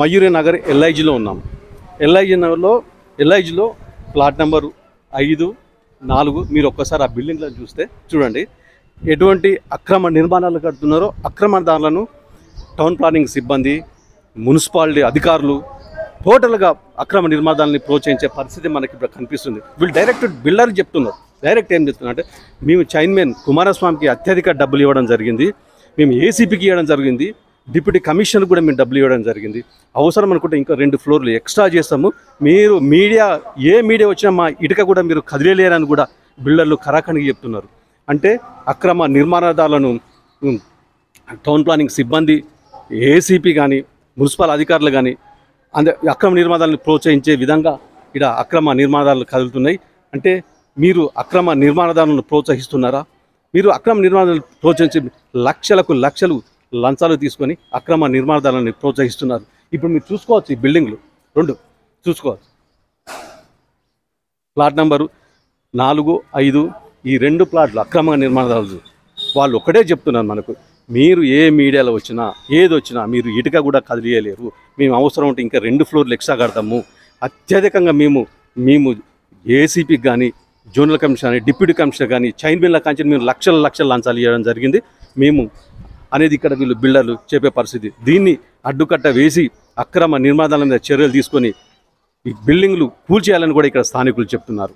మయూరి నగర్ ఎల్ఐజిలో ఉన్నాం. ఎల్ఐజిలో plot number 5, 4 మీరు ఒక్కసారి ఆ బిల్డింగ్లో చూస్తే చూడండి ఎటువంటి అక్రమ నిర్మాణాలు కడుతున్నారో. అక్రమదారులను టౌన్ ప్లానింగ్ సిబ్బంది, మున్సిపాలిటీ అధికారులు టోటల్గా అక్రమ నిర్మాణాలని ప్రోత్సహించే పరిస్థితి మనకి ఇప్పుడు కనిపిస్తుంది. వీళ్ళు డైరెక్ట్ బిల్డర్కి చెప్తున్నారు. డైరెక్ట్ ఏం చెప్తున్నారు అంటే, మేము చైర్మన్ కుమారస్వామికి అత్యధిక డబ్బులు ఇవ్వడం జరిగింది, మేము ఏసీపీకి ఇవ్వడం జరిగింది, డిప్యూటీ కమిషనర్ కూడా మేము డబ్బులు ఇవ్వడం జరిగింది, అవసరం అనుకుంటే ఇంకా 2 ఫ్లోర్లు ఎక్స్ట్రా చేస్తాము, మీరు ఏ మీడియా వచ్చినా మా ఇటుక కూడా మీరు కదిలేలేరని కూడా బిల్డర్లు ఖరాఖండిగా చెప్తున్నారు. అంటే అక్రమ నిర్మాణదారులను టౌన్ ప్లానింగ్ సిబ్బంది, ఏసీపీ కానీ మున్సిపల్ అధికారులు కానీ అక్రమ నిర్మాణాలను ప్రోత్సహించే విధంగా ఇక్కడ అక్రమ నిర్మాణాలు కదులుతున్నాయి. అంటే మీరు అక్రమ నిర్మాణదారులను ప్రోత్సహిస్తున్నారా? మీరు అక్రమ నిర్మాణాలను ప్రోత్సహించి లక్షలు లంచాలు తీసుకొని అక్రమ నిర్మాణదారులను ప్రోత్సహిస్తున్నారు. ఇప్పుడు మీరు చూసుకోవచ్చు, ఈ బిల్డింగ్లు 2 చూసుకోవచ్చు. ప్లాట్ నెంబరు 4, 5 ఈ 2 ప్లాట్లు అక్రమ నిర్మాణదారులు. వాళ్ళు ఒక్కటే చెప్తున్నారు మనకు, మీరు ఏ మీడియాలో వచ్చినా ఏదొచ్చినా మీరు ఇటుక కూడా కదిలియలేరు, మేము అవసరం ఉంటే ఇంకా 2 ఫ్లోర్లు ఎక్స్ట్రా కడతాము. అత్యధికంగా మేము ఏసీపీకి కానీ జోనల్ కమిషనర్ కానీ డిప్యూటీ కమిషనర్ కానీ చైర్మన్ల కాంచి మేము లక్షల లంచాలు ఇవ్వడం జరిగింది మేము అనేది ఇక్కడ వీళ్ళు బిల్డర్లు చెప్పే పరిస్థితి. దీన్ని అడ్డుకట్ట వేసి అక్రమ నిర్మాణాల మీద చర్యలు తీసుకొని ఈ బిల్డింగ్లు కూల్చేయాలని కూడా ఇక్కడ స్థానికులు చెప్తున్నారు.